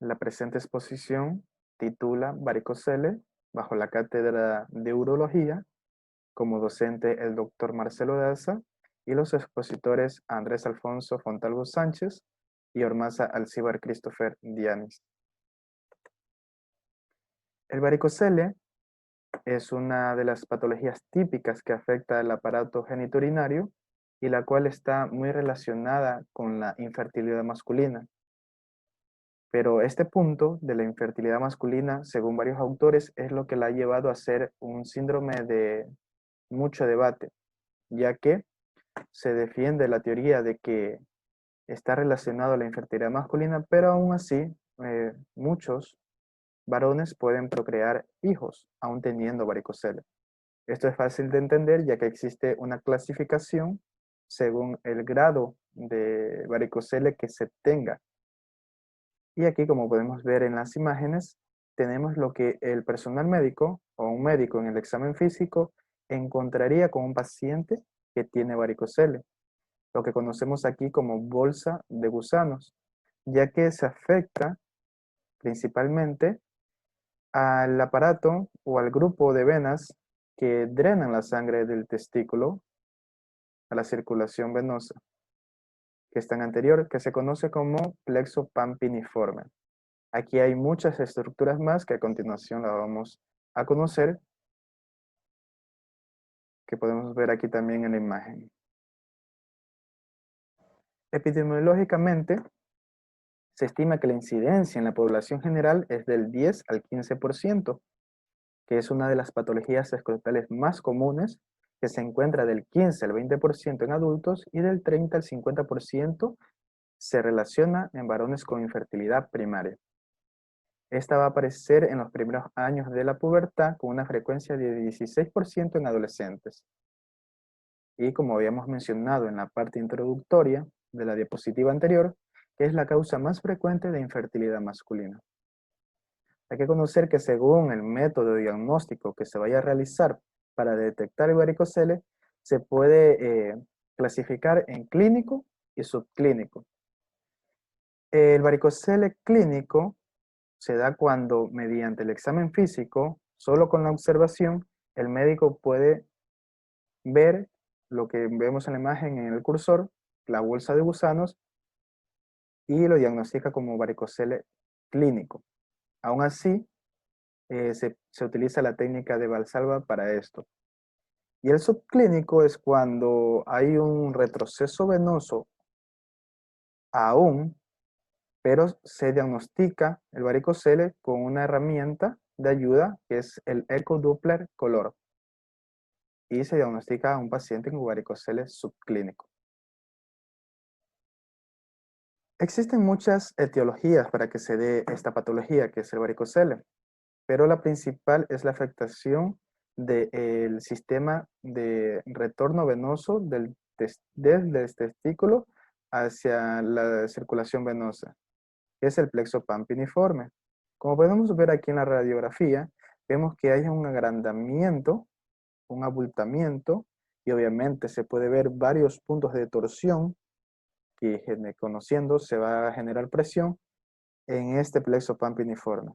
La presente exposición titula Varicocele bajo la cátedra de Urología, como docente el doctor Marcelo Daza y los expositores Andrés Alfonso Fontalvo Sánchez y Ormaza Alcíbar Christopher Dianis. El varicocele es una de las patologías típicas que afecta al aparato genitourinario y la cual está muy relacionada con la infertilidad masculina. Pero este punto de la infertilidad masculina, según varios autores, es lo que la ha llevado a ser un síndrome de mucho debate, ya que se defiende la teoría de que está relacionado a la infertilidad masculina, pero aún así muchos varones pueden procrear hijos, aún teniendo varicocele. Esto es fácil de entender, ya que existe una clasificación según el grado de varicocele que se tenga. Y aquí, como podemos ver en las imágenes, tenemos lo que el personal médico o un médico en el examen físico encontraría con un paciente que tiene varicocele, lo que conocemos aquí como bolsa de gusanos, ya que se afecta principalmente al aparato o al grupo de venas que drenan la sangre del testículo a la circulación venosa, que está en anterior, que se conoce como plexo pampiniforme. Aquí hay muchas estructuras más que a continuación la vamos a conocer, que podemos ver aquí también en la imagen. Epidemiológicamente, se estima que la incidencia en la población general es del 10 al 15%, que es una de las patologías escrotales más comunes, que se encuentra del 15 al 20% en adultos y del 30 al 50% se relaciona en varones con infertilidad primaria. Esta va a aparecer en los primeros años de la pubertad con una frecuencia de 16% en adolescentes. Y como habíamos mencionado en la parte introductoria de la diapositiva anterior, que es la causa más frecuente de infertilidad masculina. Hay que conocer que según el método diagnóstico que se vaya a realizar para detectar el varicocele, se puede clasificar en clínico y subclínico. El varicocele clínico se da cuando mediante el examen físico, solo con la observación, el médico puede ver lo que vemos en la imagen en el cursor, la bolsa de gusanos, y lo diagnostica como varicocele clínico. Aún así, se utiliza la técnica de Valsalva para esto. Y el subclínico es cuando hay un retroceso venoso aún, pero se diagnostica el varicocele con una herramienta de ayuda que es el ecodoppler color. Y se diagnostica a un paciente con varicocele subclínico. Existen muchas etiologías para que se dé esta patología, que es el varicocele, pero la principal es la afectación del sistema de retorno venoso desde el testículo hacia la circulación venosa, que es el plexo pampiniforme. Como podemos ver aquí en la radiografía, vemos que hay un agrandamiento, un abultamiento, y obviamente se puede ver varios puntos de torsión que conociendo se va a generar presión en este plexo pampiniforme.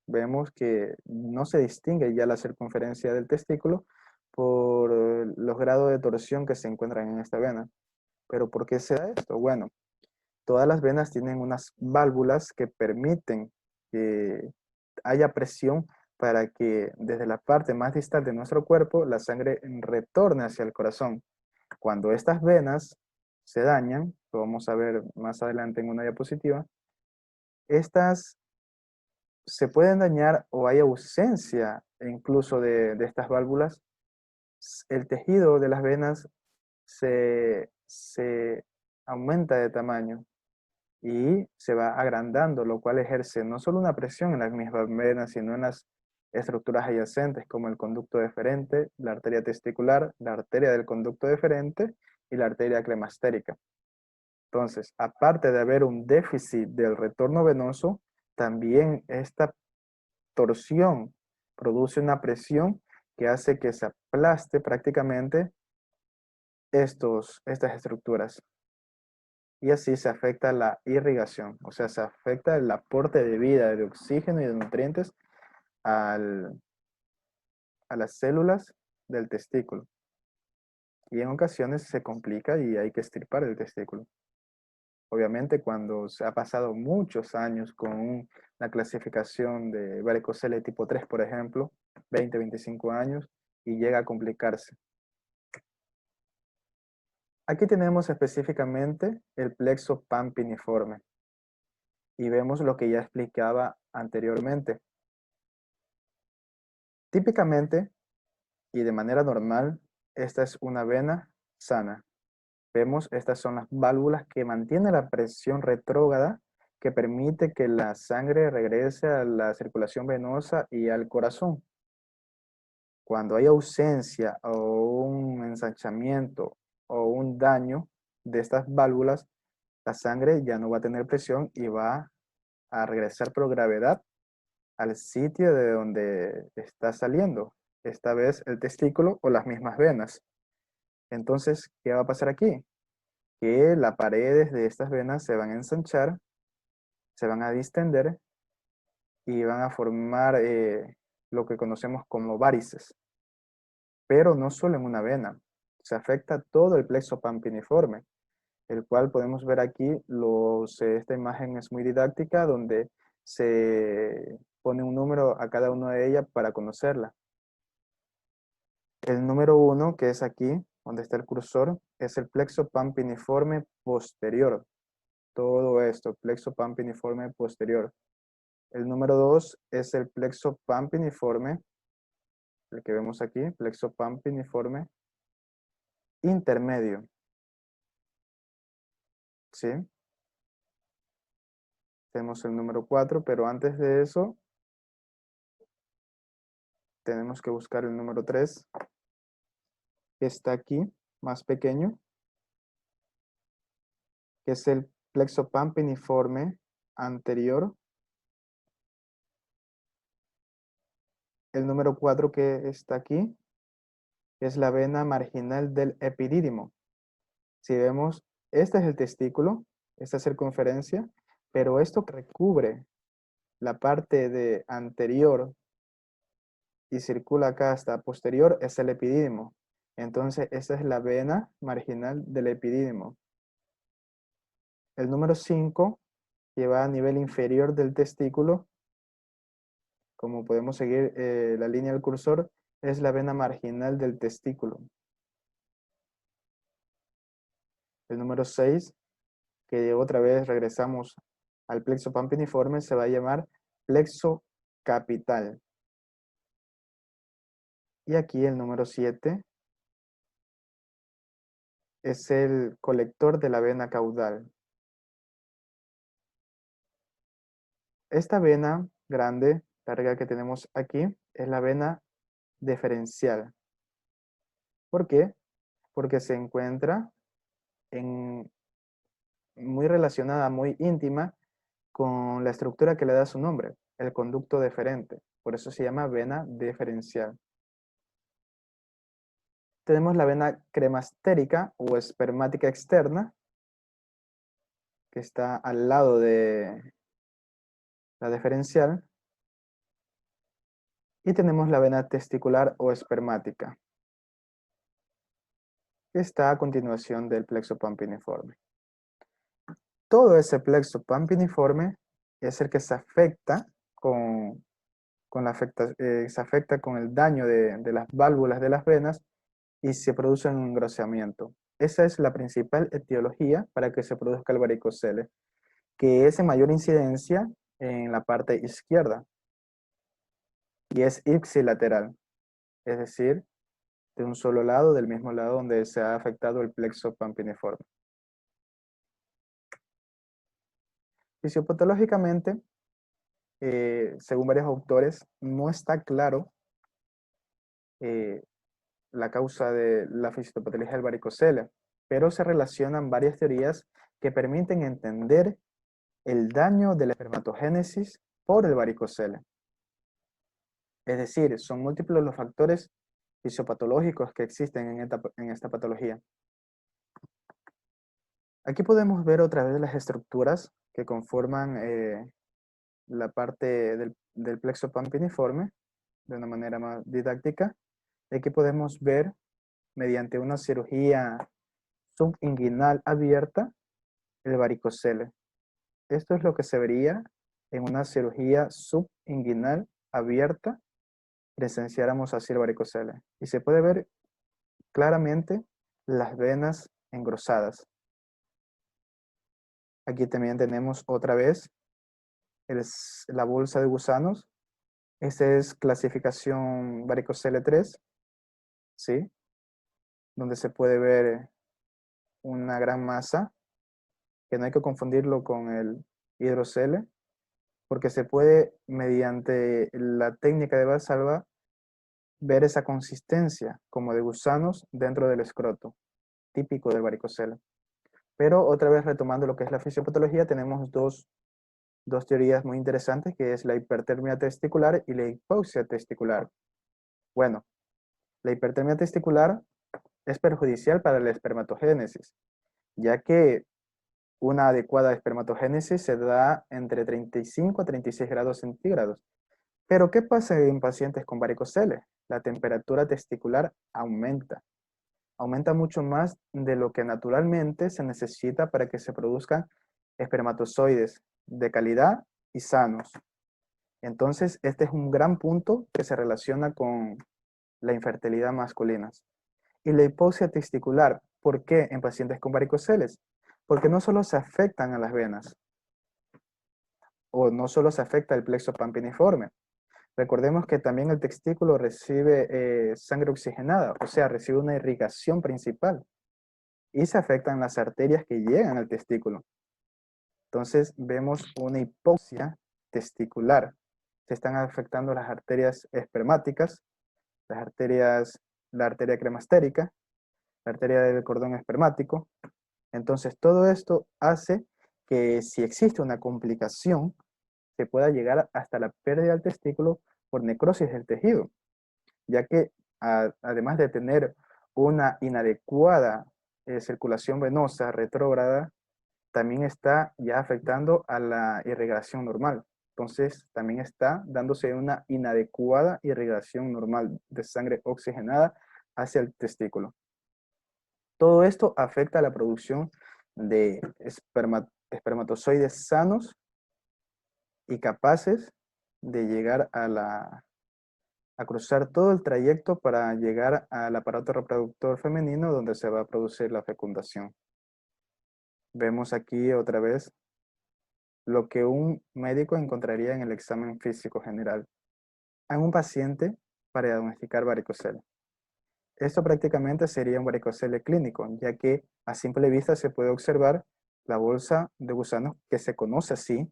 Vemos que no se distingue ya la circunferencia del testículo por los grados de torsión que se encuentran en esta vena. ¿Pero por qué se da esto? Bueno, todas las venas tienen unas válvulas que permiten que haya presión para que desde la parte más distal de nuestro cuerpo la sangre retorne hacia el corazón. Cuando estas venas se dañan, lo vamos a ver más adelante en una diapositiva, estas se pueden dañar o hay ausencia incluso de estas válvulas. El tejido de las venas se aumenta de tamaño y se va agrandando, lo cual ejerce no solo una presión en las mismas venas, sino en las estructuras adyacentes como el conducto deferente, la arteria testicular, la arteria del conducto deferente y la arteria cremastérica. Entonces, aparte de haber un déficit del retorno venoso, también esta torsión produce una presión que hace que se aplaste prácticamente estas estructuras. y así se afecta la irrigación, o sea, se afecta el aporte de vida, de oxígeno y de nutrientes al- a las células del testículo. Y en ocasiones se complica y hay que extirpar el testículo. Obviamente cuando se ha pasado muchos años con la clasificación de varicocele tipo 3, por ejemplo, 20, 25 años, y llega a complicarse. Aquí tenemos específicamente el plexo pampiniforme y vemos lo que ya explicaba anteriormente. Típicamente y de manera normal, esta es una vena sana. Vemos, estas son las válvulas que mantienen la presión retrógrada que permite que la sangre regrese a la circulación venosa y al corazón. Cuando hay ausencia o un ensanchamiento o un daño de estas válvulas, la sangre ya no va a tener presión y va a regresar por gravedad al sitio de donde está saliendo, esta vez el testículo o las mismas venas. Entonces, ¿qué va a pasar aquí? Que las paredes de estas venas se van a ensanchar, se van a distender y van a formar lo que conocemos como varices. Pero no solo en una vena, se afecta todo el plexo pampiniforme, el cual podemos ver aquí, esta imagen es muy didáctica, donde se pone un número a cada una de ellas para conocerla. El número 1, que es aquí, donde está el cursor, es el plexo pampiniforme posterior. Todo esto, plexo pampiniforme posterior. El número 2 es el plexo pampiniforme, el que vemos aquí, plexo pampiniforme intermedio. ¿Sí? Tenemos el número 4, pero antes de eso, tenemos que buscar el número 3, que está aquí, más pequeño, que es el plexo pampiniforme anterior. El número 4 que está aquí es la vena marginal del epidídimo. Si vemos, este es el testículo, esta circunferencia, pero esto que recubre la parte de anterior y circula acá hasta posterior es el epidídimo. Entonces, esta es la vena marginal del epidídimo. El número 5, que va a nivel inferior del testículo, como podemos seguir la línea del cursor, es la vena marginal del testículo. El número 6, que otra vez regresamos al plexo pampiniforme, se va a llamar plexo capital. Y aquí el número 7 es el colector de la vena caudal. Esta vena grande, larga que tenemos aquí, es la vena deferencial. ¿Por qué? Porque se encuentra muy relacionada, muy íntima con la estructura que le da su nombre, el conducto deferente. Por eso se llama vena deferencial. Tenemos la vena cremastérica o espermática externa, que está al lado de la deferencial. Y tenemos la vena testicular o espermática, que está a continuación del plexo pampiniforme. Todo ese plexo pampiniforme es el que se afecta se afecta con el daño de las válvulas de las venas y se produce un engrosamiento. Esa es la principal etiología para que se produzca el varicocele, que es en mayor incidencia en la parte izquierda y es ipsilateral, es decir, de un solo lado, del mismo lado donde se ha afectado el plexo pampiniforme. Fisiopatológicamente, según varios autores, no está claro eh, la causa de la fisiopatología del varicocele, pero se relacionan varias teorías que permiten entender el daño de la espermatogénesis por el varicocele. Es decir, son múltiples los factores fisiopatológicos que existen en esta patología. Aquí podemos ver otra vez las estructuras que conforman la parte del plexo pampiniforme de una manera más didáctica. Aquí podemos ver mediante una cirugía subinguinal abierta el varicocele. Esto es lo que se vería en una cirugía subinguinal abierta, presenciáramos así el varicocele. Y se puede ver claramente las venas engrosadas. Aquí también tenemos otra vez la bolsa de gusanos. Esta es clasificación varicocele 3, ¿sí? Donde se puede ver una gran masa, que no hay que confundirlo con el hidrocele, porque se puede, mediante la técnica de Valsalva, ver esa consistencia como de gusanos dentro del escroto, típico del varicocele. Pero otra vez retomando lo que es la fisiopatología, tenemos dos teorías muy interesantes, que es la hipertermia testicular y la hipoxia testicular. Bueno, la hipertermia testicular es perjudicial para la espermatogénesis, ya que una adecuada espermatogénesis se da entre 35 a 36 grados centígrados. Pero ¿qué pasa en pacientes con varicocele? La temperatura testicular aumenta. Aumenta mucho más de lo que naturalmente se necesita para que se produzcan espermatozoides de calidad y sanos. Entonces, este es un gran punto que se relaciona con la infertilidad masculina. Y la hipoxia testicular, ¿por qué en pacientes con varicoceles? Porque no solo se afectan a las venas, o no solo se afecta el plexo pampiniforme. Recordemos que también el testículo recibe sangre oxigenada, o sea, recibe una irrigación principal, y se afectan las arterias que llegan al testículo. Entonces vemos una hipoxia testicular. Se están afectando las arterias espermáticas, la arteria cremastérica, la arteria del cordón espermático. Entonces todo esto hace que si existe una complicación, se pueda llegar hasta la pérdida del testículo por necrosis del tejido, ya que además de tener una inadecuada circulación venosa retrógrada, también está ya afectando a la irrigación normal. Entonces, también está dándose una inadecuada irrigación normal de sangre oxigenada hacia el testículo. Todo esto afecta a la producción de espermatozoides sanos y capaces de llegar a cruzar todo el trayecto para llegar al aparato reproductor femenino donde se va a producir la fecundación. Vemos aquí otra vez lo que un médico encontraría en el examen físico general en un paciente para diagnosticar varicocele. Esto prácticamente sería un varicocele clínico, ya que a simple vista se puede observar la bolsa de gusanos, que se conoce así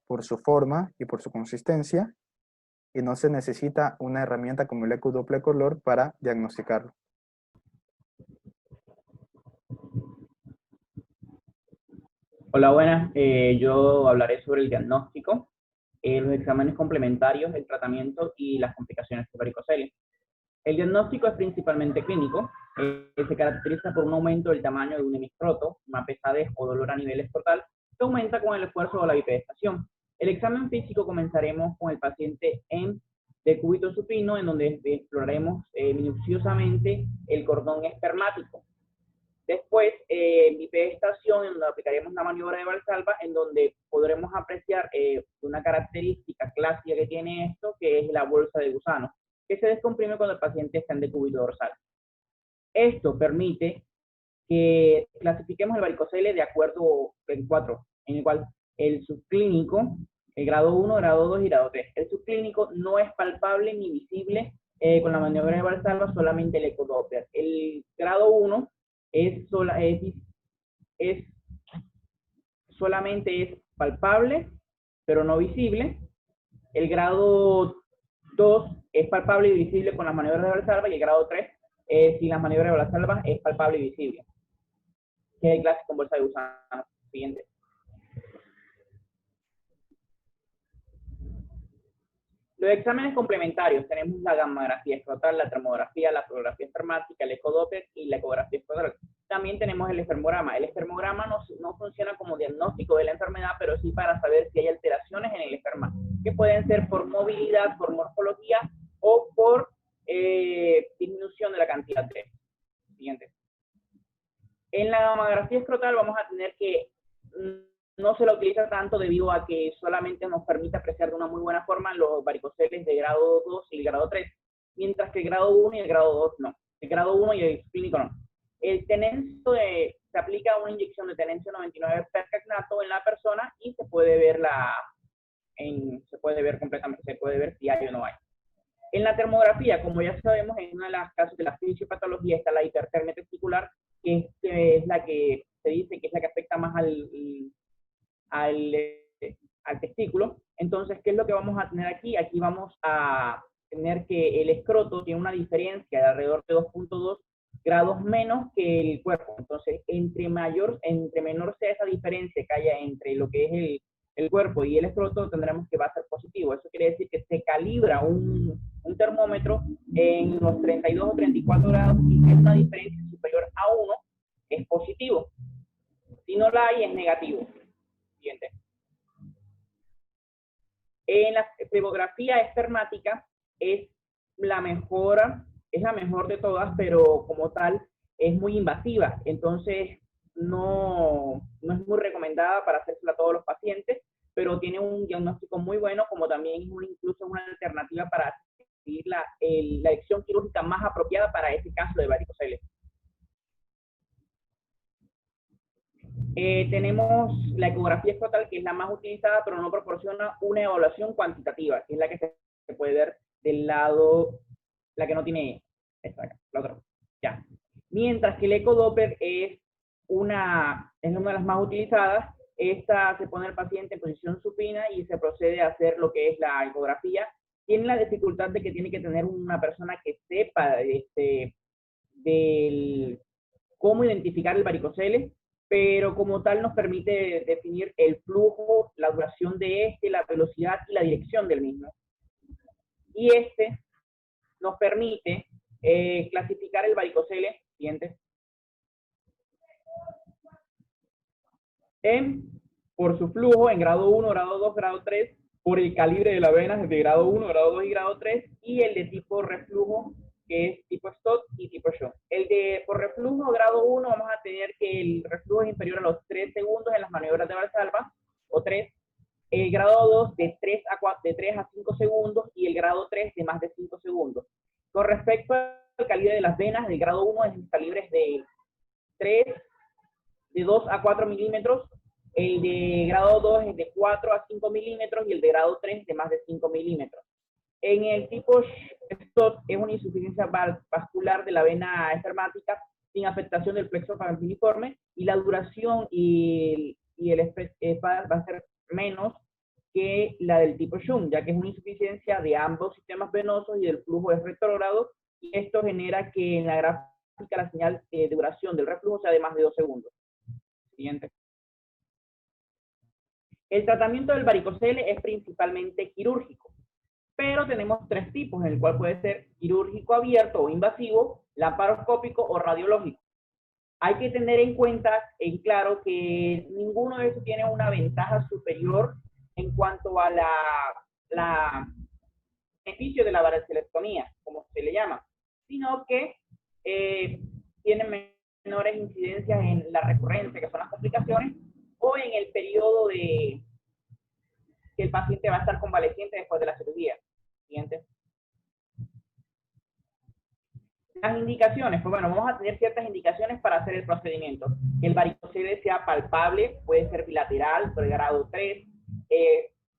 por su forma y por su consistencia, y no se necesita una herramienta como el eco-doppler color para diagnosticarlo. Hola, buenas. Yo hablaré sobre el diagnóstico, los exámenes complementarios, el tratamiento y las complicaciones de varicocele. El diagnóstico es principalmente clínico. Se caracteriza por un aumento del tamaño de un hemiscroto, una pesadez o dolor a nivel escrotal que aumenta con el esfuerzo o la bipedestación. El examen físico comenzaremos con el paciente en decúbito supino, en donde exploraremos minuciosamente el cordón espermático. Después, bipedestación, en donde aplicaremos la maniobra de Valsalva, en donde podremos apreciar una característica clásica que tiene esto, que es la bolsa de gusano, que se descomprime cuando el paciente está en decúbito dorsal. Esto permite que clasifiquemos el varicocele de acuerdo en 4, en el cual el subclínico, el grado 1, grado 2 y grado 3. El subclínico no es palpable ni visible con la maniobra de Valsalva, solamente el ecodoppler. El grado 1 solamente es palpable, pero no visible. El grado 2 es palpable y visible con las maniobras de Valsalva, y el grado 3, sin las maniobras de Valsalva, es palpable y visible, que es el clásico con bolsa de gusano. Siguiente. Los exámenes complementarios tenemos la gammagrafía escrotal, la termografía, la fluorografía espermática, el ecodoppler y la ecografía escrotal. También tenemos el espermograma. El espermograma no funciona como diagnóstico de la enfermedad, pero sí para saber si hay alteraciones en el esperma, que pueden ser por movilidad, por morfología o por disminución de la cantidad de. Siguiente. En la mamografía escrotal vamos a tener que no se la utiliza tanto debido a que solamente nos permite apreciar de una muy buena forma los varicoceles de grado 2 y el grado 3, mientras que el grado 1 y el grado 2 no. El grado 1 y el clínico no. El tenencio se aplica una inyección de tenencio 99 percagnato en la persona y se puede ver completamente, se puede ver si hay o no hay. En la termografía, como ya sabemos, en una de las casos de la fisiopatología está la hipertermia testicular, que es la que se dice que es la que afecta más al testículo. Entonces, ¿qué es lo que vamos a tener aquí? Aquí vamos a tener que el escroto tiene una diferencia de alrededor de 2.2 grados menos que el cuerpo. Entonces, entre menor sea esa diferencia que haya entre lo que es el cuerpo y el escroto, tendremos que va a ser positivo. Eso quiere decir que se calibra un termómetro en los 32 o 34 grados y si es una diferencia superior a 1, es positivo. Si no la hay, es negativo. Siguiente. En la plebografía espermática es la mejor de todas, pero como tal es muy invasiva, entonces no es muy recomendada para hacérsela a todos los pacientes, pero tiene un diagnóstico muy bueno, como también incluso es una alternativa para decidir la elección quirúrgica más apropiada para ese caso de varicoceles. Tenemos la ecografía escrotal, que es la más utilizada, pero no proporciona una evaluación cuantitativa, que es la que se puede ver del lado, la que no tiene, esta acá, la otra, ya. Mientras que el ecodoppler es una de las más utilizadas. Esta se pone al paciente en posición supina y se procede a hacer lo que es la ecografía. Tiene la dificultad de que tiene que tener una persona que sepa del cómo identificar el varicocele, pero como tal nos permite definir el flujo, la duración de la velocidad y la dirección del mismo. Y nos permite clasificar el varicocele, siguiente, por su flujo en grado 1, grado 2, grado 3, por el calibre de la vena de grado 1, grado 2 y grado 3, y el de tipo reflujo, que es tipo Stott y tipo Shaw. El de por reflujo grado 1 vamos a tener que el reflujo es inferior a los 3 segundos en las maniobras de Valsalva, o 3. El grado 2 de 3 a 5 segundos y el grado 3 de más de 5 segundos. Con respecto al calibre de las venas, el grado 1 es calibres de 2 a 4 milímetros, el de grado 2 es de 4 a 5 milímetros y el de grado 3 de más de 5 milímetros. En el tipo Stott es una insuficiencia vascular de la vena espermática sin afectación del plexo paranfiliforme y la duración va a ser menos que la del tipo Shunt, ya que es una insuficiencia de ambos sistemas venosos y el flujo es retrógrado, y esto genera que en la gráfica la señal de duración del reflujo sea de más de 2 segundos. Siguiente. El tratamiento del varicocele es principalmente quirúrgico, pero tenemos 3 tipos, en el cual puede ser quirúrgico abierto o invasivo, laparoscópico o radiológico. Hay que tener en cuenta, en claro, que ninguno de estos tiene una ventaja superior en cuanto a la beneficio de la varicocelectomía, como se le llama, sino que tienen menores incidencias en la recurrencia, que son las complicaciones, o en el periodo que el paciente va a estar convaleciente después de la cirugía. Siguiente. Las indicaciones, pues bueno, vamos a tener ciertas indicaciones para hacer el procedimiento. Que el varicocele sea palpable, puede ser bilateral, por el grado 3,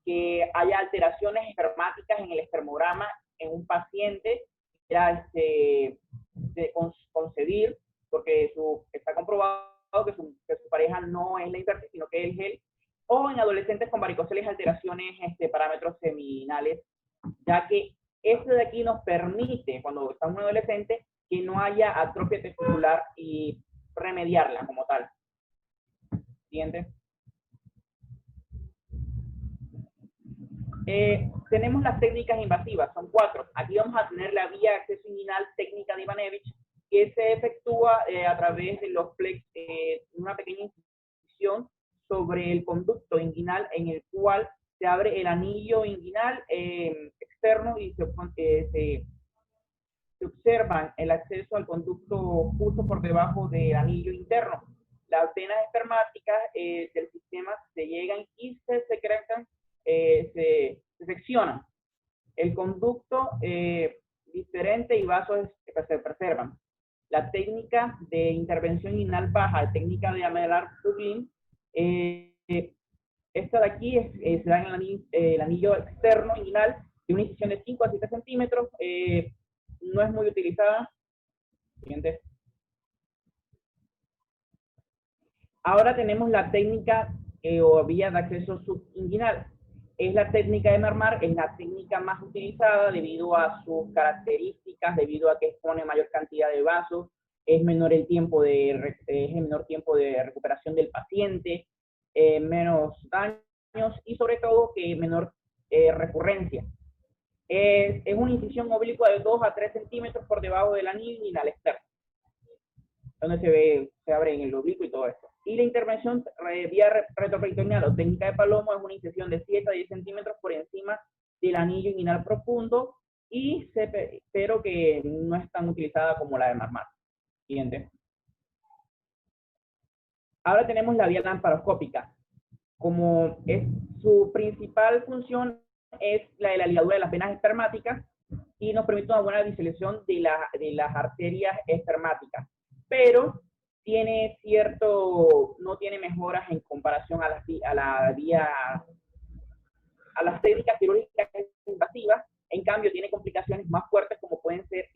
que haya alteraciones espermáticas en el espermograma en un paciente, ya concebir, porque está comprobado que su pareja no es la infértil, sino que es él, o en adolescentes con varicoceles alteraciones, parámetros seminales, ya que esto de aquí nos permite, cuando está un adolescente, que no haya atrofia testicular y remediarla como tal. Siguiente. Tenemos las técnicas invasivas, son 4. Aquí vamos a tener la vía acceso inguinal técnica de Ivanevich, que se efectúa a través de los flex, una pequeña incisión sobre el conducto inguinal en el cual se abre el anillo inguinal externo y se observa el acceso al conducto justo por debajo del anillo interno. Las venas espermáticas del sistema se llegan y se secretan, se seccionan. El conducto diferente y vasos se preservan. La técnica de intervención inguinal baja, la técnica de Amelar-Dublin, esta de aquí se da en el anillo externo inguinal de una incisión de 5 a 7 centímetros. No es muy utilizada. Siguiente. Ahora tenemos la técnica o vía de acceso subinguinal. Es la técnica de Marmar, es la técnica más utilizada debido a sus características, debido a que expone mayor cantidad de vasos, es menor el menor tiempo de recuperación del paciente, menos daños y sobre todo que menor recurrencia. Es una incisión oblicua de 2 a 3 centímetros por debajo del anillo inguinal externo, donde se abre en el oblicuo y todo esto. Y la intervención vía retroperitoneal o técnica de Palomo es una incisión de 7 a 10 centímetros por encima del anillo inguinal profundo, pero que no es tan utilizada como la de Marmar. Siguiente. Ahora tenemos la vía lamparoscópica. Como su principal función es la de la ligadura de las venas espermáticas y nos permite una buena visualización de las arterias espermáticas, pero no tiene mejoras en comparación a las técnicas quirúrgicas invasivas. En cambio, tiene complicaciones más fuertes como pueden ser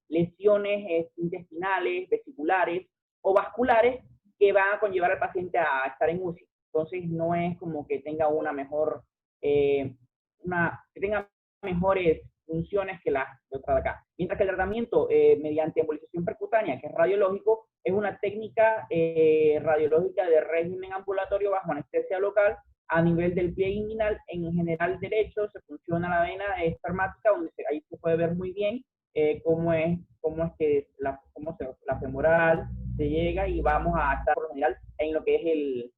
lesiones intestinales, vesiculares o vasculares que van a conllevar al paciente a estar en UCI. Entonces, no es como que tenga que tenga mejores funciones que las de otras de acá. Mientras que el tratamiento mediante embolización percutánea, que es radiológico, es una técnica radiológica de régimen ambulatorio bajo anestesia local a nivel del pie inguinal. En general derecho se funciona la vena espermática, donde ahí se puede ver muy bien cómo la femoral se llega, y vamos a estar por lo general en lo que es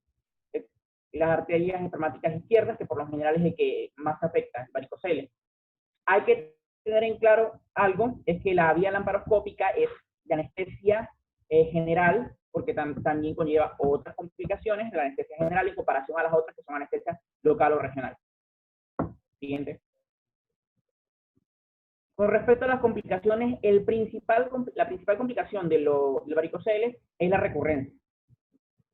las arterias espermáticas izquierdas, que por lo general es el que más afecta, varicoceles. Hay que tener en claro algo, es que la vía lamparoscópica es de anestesia general, porque también conlleva otras complicaciones de la anestesia general en comparación a las otras que son anestesia local o regional. Siguiente. Con respecto a las complicaciones, la principal complicación del varicoceles es la recurrencia.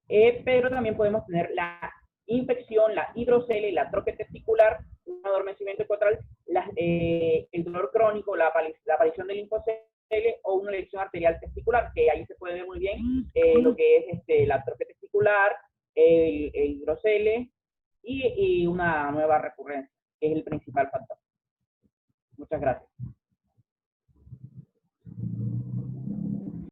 Pero también podemos tener la infección, la hidrocele, la atrofia testicular, un adormecimiento ecuatorial, el dolor crónico, la aparición del linfocele o una lesión arterial testicular, que ahí se puede ver muy bien lo que es la atrofia testicular, el hidrocele y una nueva recurrencia, que es el principal factor. Muchas gracias.